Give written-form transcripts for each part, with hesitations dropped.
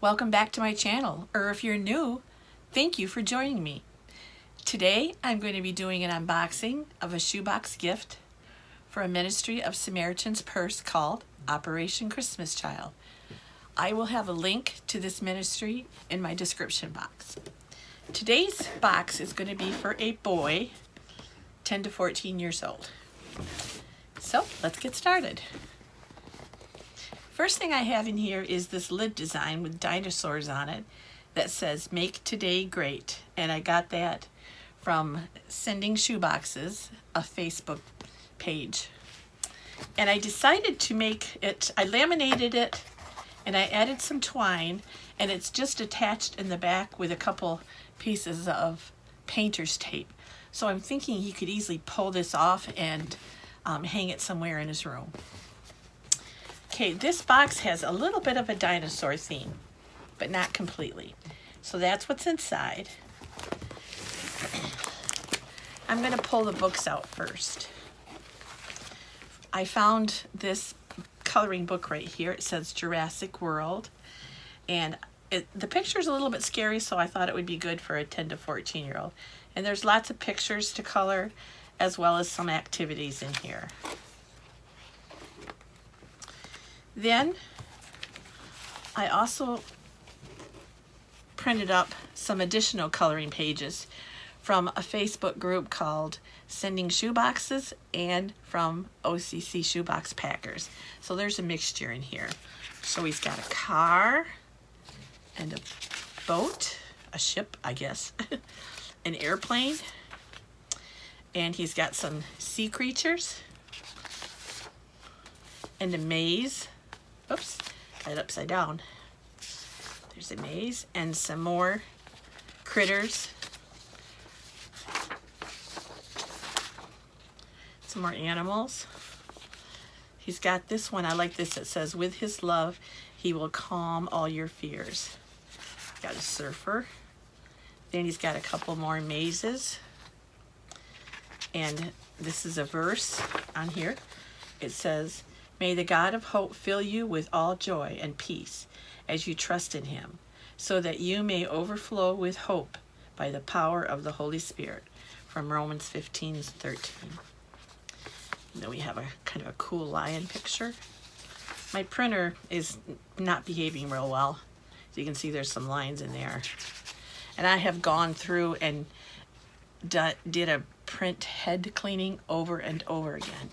Welcome back to my channel, or if you're new, thank you for joining me. Today I'm going to be doing an unboxing of a shoebox gift for a ministry of Samaritan's purse called Operation Christmas Child. I will have a link to this ministry in my description box. Today's box is going to be for a boy 10 to 14 years old. So let's get started. First thing I have in here is this lid design with dinosaurs on it that says "Make Today Great," and I got that from Sending Shoeboxes, a Facebook page. And I decided to make it, I laminated it and I added some twine, and it's just attached in the back with a couple pieces of painter's tape. So I'm thinking he could easily pull this off and hang it somewhere in his room. Okay, this box has a little bit of a dinosaur theme, but not completely. So that's what's inside. I'm going to pull the books out first. I found this coloring book right here. It says Jurassic World, and the picture's a little bit scary, so I thought it would be good for a 10 to 14-year-old. And there's lots of pictures to color, as well as some activities in here. Then I also printed up some additional coloring pages from a Facebook group called Sending Shoeboxes and from OCC Shoebox Packers. So there's a mixture in here. So he's got a car and a boat, a ship, I guess, an airplane, and he's got some sea creatures and a maze. Oops, got it upside down. There's a maze and some more critters. Some more animals. He's got this one, I like this, it says, "With his love, he will calm all your fears." Got a surfer. Then he's got a couple more mazes. And this is a verse on here. It says, "May the God of hope fill you with all joy and peace as you trust in him, so that you may overflow with hope by the power of the Holy Spirit," from Romans 15:13. And then we have a kind of a cool lion picture. My printer is not behaving real well. As you can see, there's some lines in there. And I have gone through and did a print head cleaning over and over again.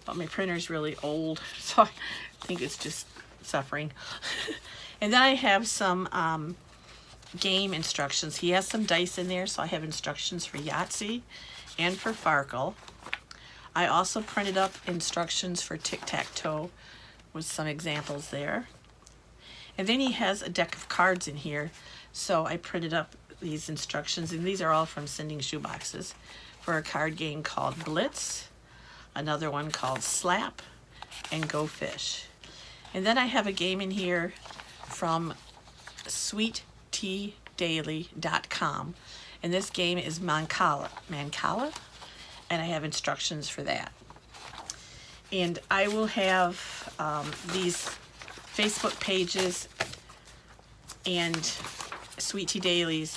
But my printer's really old, so I think it's just suffering. And then I have some game instructions. He has some dice in there, so I have instructions for Yahtzee and for Farkle. I also printed up instructions for tic-tac-toe with some examples there. And then he has a deck of cards in here, so I printed up these instructions, and these are all from Sending Shoeboxes, for a card game called Blitz, another one called Slap, and Go Fish. And then I have a game in here from sweetteadaily.com, and this game is Mancala, and I have instructions for that. And I will have these Facebook pages and Sweet Tea Daily's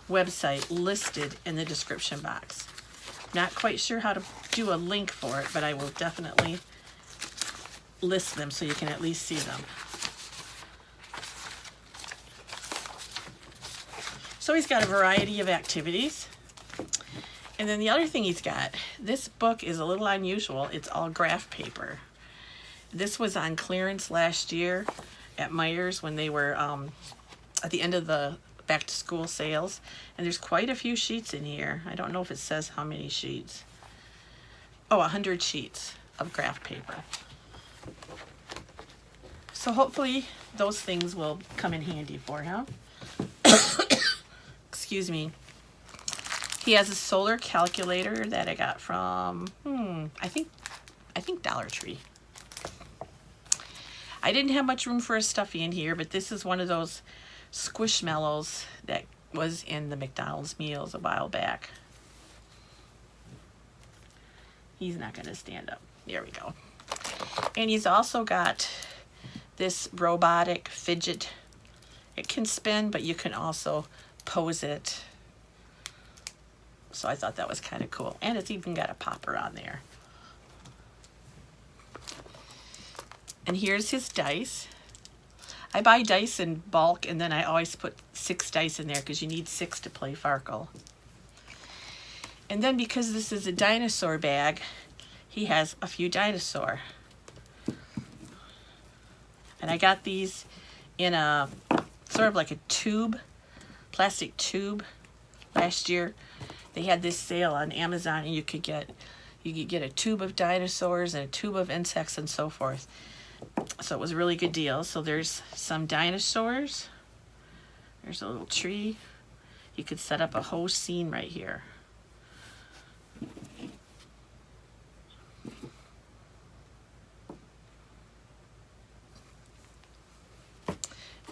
website listed in the description box. Not quite sure how to do a link for it, but I will definitely list them so you can at least see them. So he's got a variety of activities. And then the other thing he's got, this book is a little unusual. It's all graph paper. This was on clearance last year at Meijer's when they were at the end of the back to school sales. And there's quite a few sheets in here. I don't know if it says how many sheets. Oh, 100 sheets of graph paper. So hopefully those things will come in handy for him. Excuse me. He has a solar calculator that I got from, I think Dollar Tree. I didn't have much room for a stuffy in here, but this is one of those Squishmallows that was in the McDonald's meals a while back. He's not going to stand up. There we go. And he's also got this robotic fidget It can spin, but you can also pose it. So I thought that was kind of cool. And it's even got a popper on there. And here's his dice. I buy dice in bulk, and then I always put 6 dice in there because you need 6 to play Farkle. And then because this is a dinosaur bag, he has a few dinosaur. And I got these in a sort of like a tube, plastic tube last year. They had this sale on Amazon, and you could get a tube of dinosaurs and a tube of insects and so forth. So it was a really good deal. So there's some dinosaurs. There's a little tree. You could set up a whole scene right here.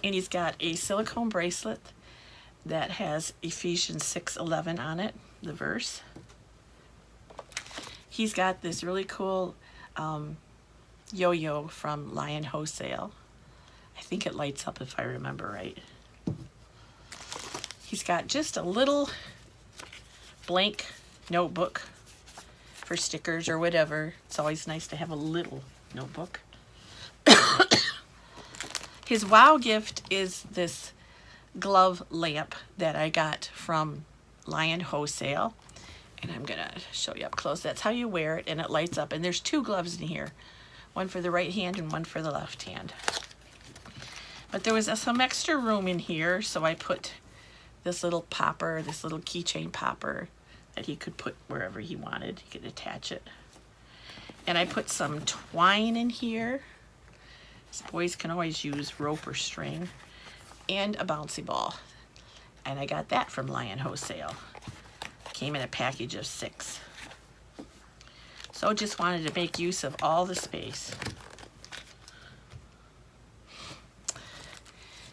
And he's got a silicone bracelet that has Ephesians 6:11 on it, the verse. He's got this really cool yo-yo from Lion Wholesale. I think it lights up if I remember right. He's got just a little blank notebook for stickers or whatever. It's always nice to have a little notebook. His wow gift is this glove lamp that I got from Lion Wholesale. And I'm going to show you up close. That's how you wear it, and it lights up. And there's 2 gloves in here. One for the right hand and one for the left hand. But there was some extra room in here, so I put this little popper, this little keychain popper that he could put wherever he wanted. He could attach it. And I put some twine in here. Boys can always use rope or string, and a bouncy ball. And I got that from Lion Wholesale. Came in a package of 6. So just wanted to make use of all the space.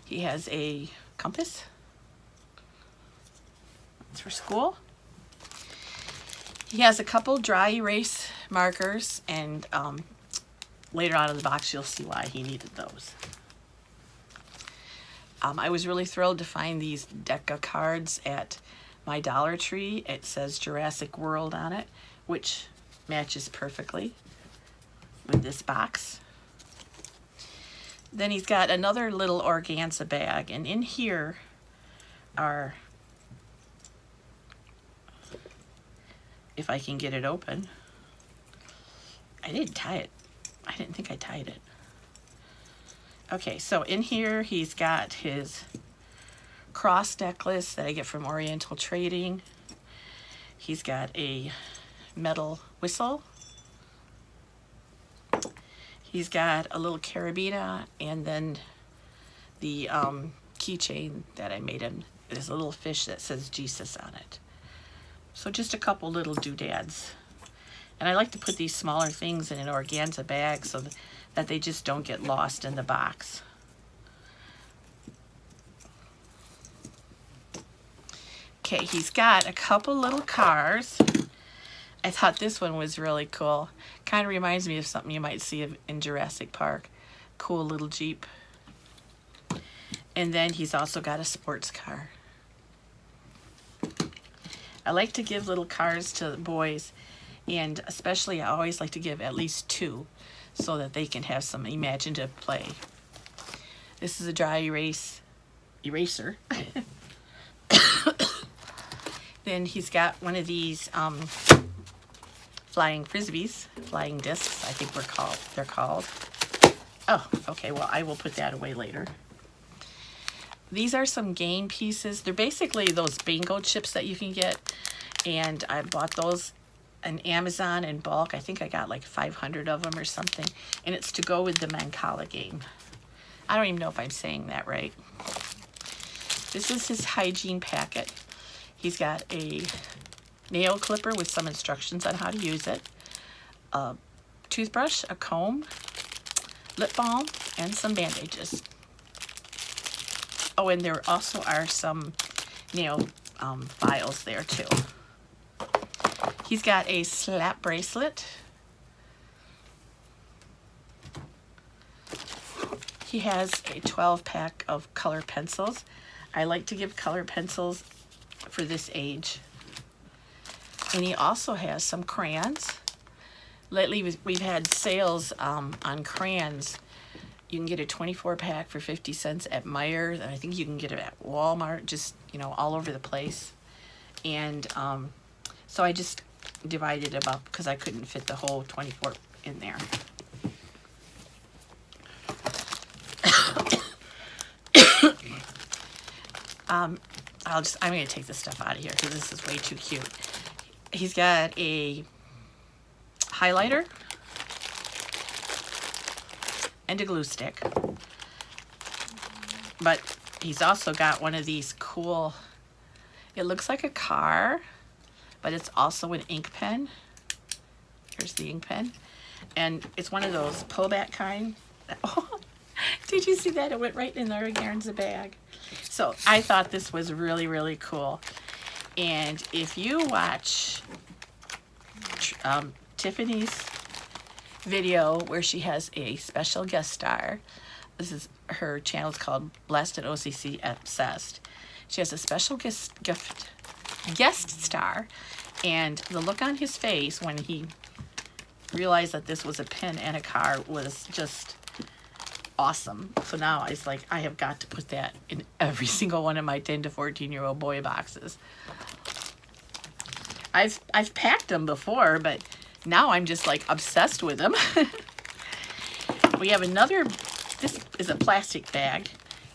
He has a compass. It's for school. He has a couple dry erase markers, and later on in the box you'll see why he needed those. I was really thrilled to find these deck of cards at my Dollar Tree. It says Jurassic World on it, which matches perfectly with this box. Then he's got another little organza bag, and in here are, if I can get it open, I didn't tie it. I didn't think I tied it. Okay, so in here he's got his cross necklace that I get from Oriental Trading. He's got a metal whistle. He's got a little carabiner, and then the keychain that I made him is a little fish that says Jesus on it. So just a couple little doodads. And I like to put these smaller things in an organza bag so that they just don't get lost in the box. Okay, he's got a couple little cars. I thought this one was really cool. Kind of reminds me of something you might see in Jurassic Park. Cool little Jeep. And then he's also got a sports car. I like to give little cars to the boys, and especially I always like to give at least 2 so that they can have some imaginative play. This is a dry eraser. Then he's got one of these flying frisbees, flying discs, I think they're called. Oh, okay, well, I will put that away later. These are some game pieces. They're basically those bingo chips that you can get, and I bought those on Amazon in bulk. I think I got like 500 of them or something, and it's to go with the Mancala game. I don't even know if I'm saying that right. This is his hygiene packet. He's got a nail clipper with some instructions on how to use it, a toothbrush, a comb, lip balm, and some bandages. Oh, and there also are some nail files there too. He's got a slap bracelet. he has a 12-pack of color pencils. I like to give color pencils for this age. And he also has some crayons. Lately we've had sales on crayons. You can get a 24-pack for 50 cents at Meijer. I think you can get it at Walmart, just, you know, all over the place. And so I just divided them up because I couldn't fit the whole 24 in there. I'm going to take this stuff out of here because this is way too cute. He's got a highlighter and a glue stick. But he's also got one of these cool, it looks like a car, but it's also an ink pen. Here's the ink pen. And it's one of those pullback kind. Oh, did you see that? It went right in there against the bag. So I thought this was really, really cool. And if you watch Tiffany's video where she has a special guest star, this is her channel, is called Blessed and OCC Obsessed. She has a special guest star, and the look on his face when he realized that this was a pen and a car was just awesome. So now I was like, I have got to put that in every single one of my 10 to 14-year-old boy boxes. I've packed them before, but now I'm just like obsessed with them. We have another, this is a plastic bag.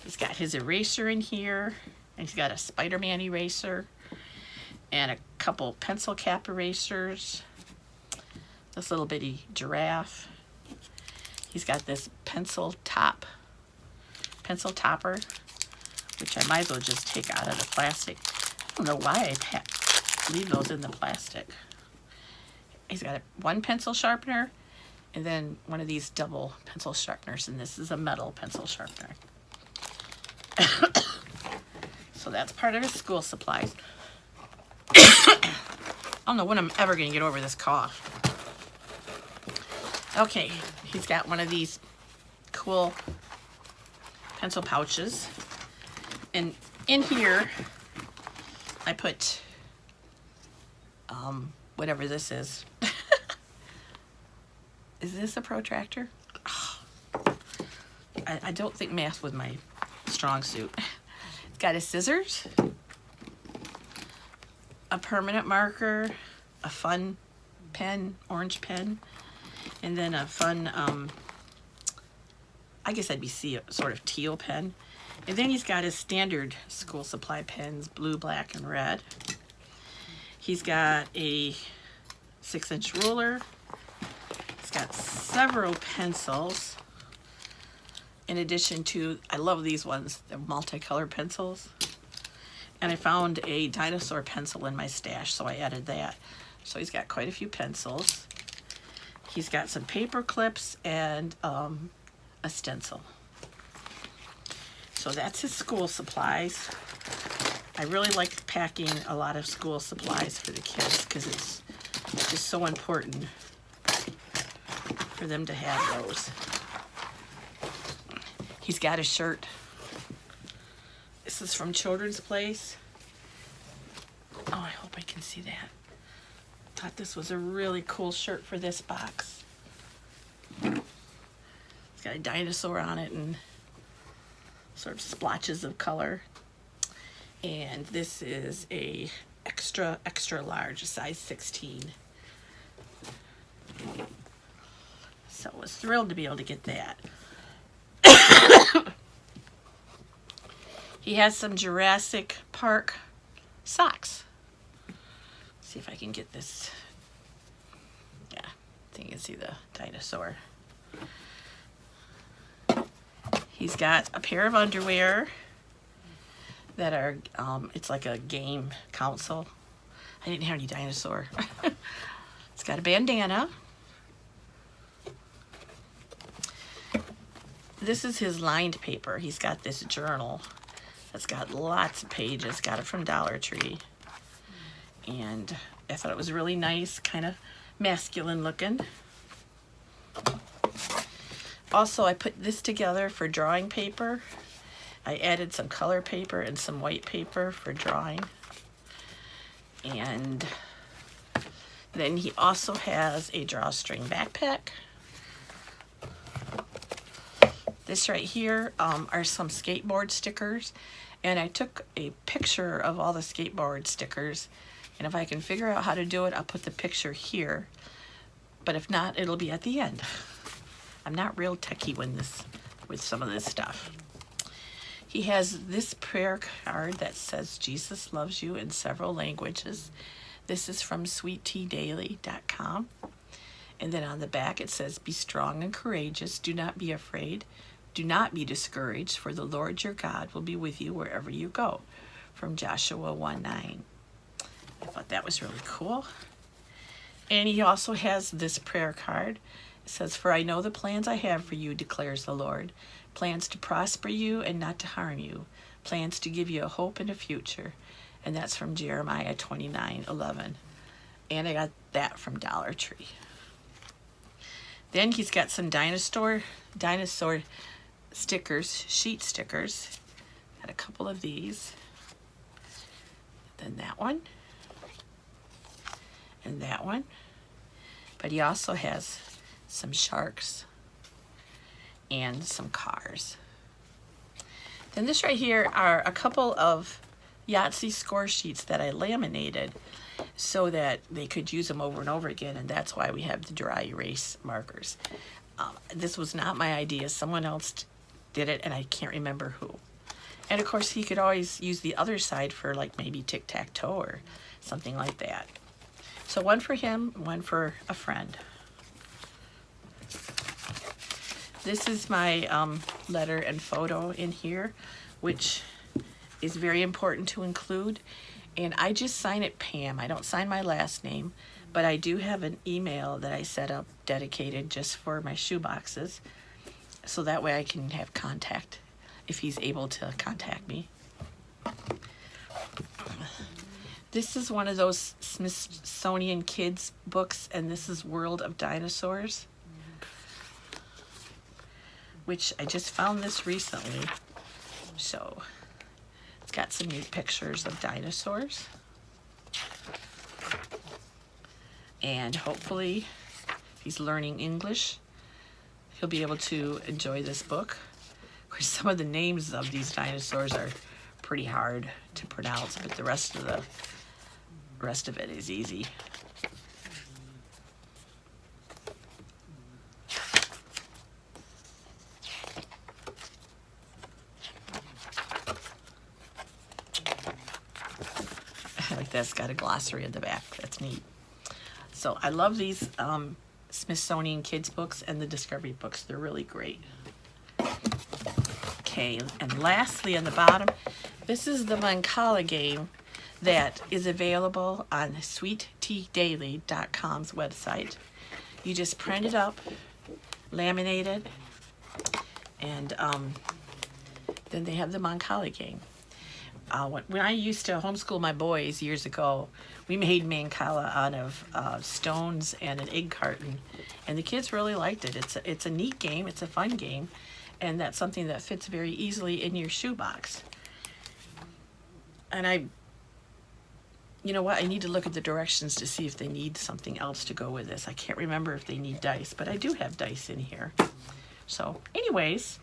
He's got his eraser in here, and he's got a Spider-Man eraser and a couple pencil cap erasers. This little bitty giraffe. He's got this pencil topper, which I might as well just take out of the plastic. I don't know why I leave those in the plastic. He's got one pencil sharpener and then one of these double pencil sharpeners, and this is a metal pencil sharpener. So that's part of his school supplies. I don't know when I'm ever going to get over this cough. Okay, he's got one of these cool pencil pouches. And in here, I put whatever this is. Is this a protractor? Oh, I don't think math was my strong suit. It's got his scissors, a permanent marker, a fun pen, orange pen, and then a fun, I guess that'd be sort of teal pen. And then he's got his standard school supply pens, blue, black, and red. He's got a 6-inch ruler. He's got several pencils. In addition to, I love these ones, they're multicolored pencils. And I found a dinosaur pencil in my stash, so I added that. So he's got quite a few pencils. He's got some paper clips and a stencil. So that's his school supplies. I really like packing a lot of school supplies for the kids because it's just so important for them to have those. He's got a shirt. This is from Children's Place. Oh, I hope I can see that. Thought this was a really cool shirt for this box. It's got a dinosaur on it and sort of splotches of color. And this is a extra large, size 16. So I was thrilled to be able to get that. He has some Jurassic Park socks. Let's see if I can get this. Yeah, I think you can see the dinosaur. He's got a pair of underwear that are, it's like a game console. I didn't have any dinosaur. It's got a bandana. This is his lined paper. He's got this journal that's got lots of pages. Got it from Dollar Tree. And I thought it was really nice, kind of masculine looking. Also, I put this together for drawing paper. I added some color paper and some white paper for drawing. And then he also has a drawstring backpack. This right here are some skateboard stickers. And I took a picture of all the skateboard stickers. And if I can figure out how to do it, I'll put the picture here. But if not, it'll be at the end. I'm not real techie with some of this stuff. He has this prayer card that says Jesus loves you in several languages. This is from sweetteadaily.com. And then on the back it says, be strong and courageous. Do not be afraid. Do not be discouraged, for the Lord your God will be with you wherever you go. From Joshua 1:9. I thought that was really cool. And he also has this prayer card. It says, for I know the plans I have for you, declares the Lord. Plans to prosper you and not to harm you. Plans to give you a hope and a future. And that's from Jeremiah 29:11. And I got that from Dollar Tree. Then he's got some dinosaur stickers, sheet stickers. Got a couple of these. Then that one. And that one. But he also has some sharks and some cars. Then this right here are a couple of Yahtzee score sheets that I laminated so that they could use them over and over again, and that's why we have the dry erase markers. This was not my idea. Someone else did it, and I can't remember who. And of course, he could always use the other side for like maybe tic-tac-toe or something like that. So one for him, one for a friend. This is my letter and photo in here, which is very important to include. And I just sign it Pam. I don't sign my last name, but I do have an email that I set up dedicated just for my shoeboxes. So that way I can have contact if he's able to contact me. This is one of those Smithsonian Kids books, and this is World of Dinosaurs, which I just found this recently. So it's got some neat pictures of dinosaurs. And hopefully, if he's learning English, he'll be able to enjoy this book. Of course, some of the names of these dinosaurs are pretty hard to pronounce, but the rest of it is easy. Like that's got a glossary at the back. That's neat. So I love these Smithsonian Kids books and the Discovery books. They're really great. Okay, and lastly on the bottom, this is the Mancala game that is available on sweetteadaily.com's website. You just print it up, laminate it, and then they have the Mancala game. When I used to homeschool my boys years ago, we made Mancala out of stones and an egg carton, and the kids really liked it. It's a neat game, it's a fun game, and that's something that fits very easily in your shoebox. And you know what, I need to look at the directions to see if they need something else to go with this. I can't remember if they need dice, but I do have dice in here. So anyways,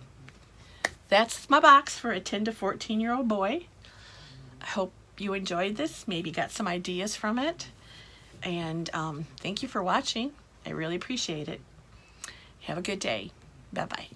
that's my box for a 10 to 14-year-old boy. I hope you enjoyed this, maybe got some ideas from it. And thank you for watching. I really appreciate it. Have a good day. Bye-bye.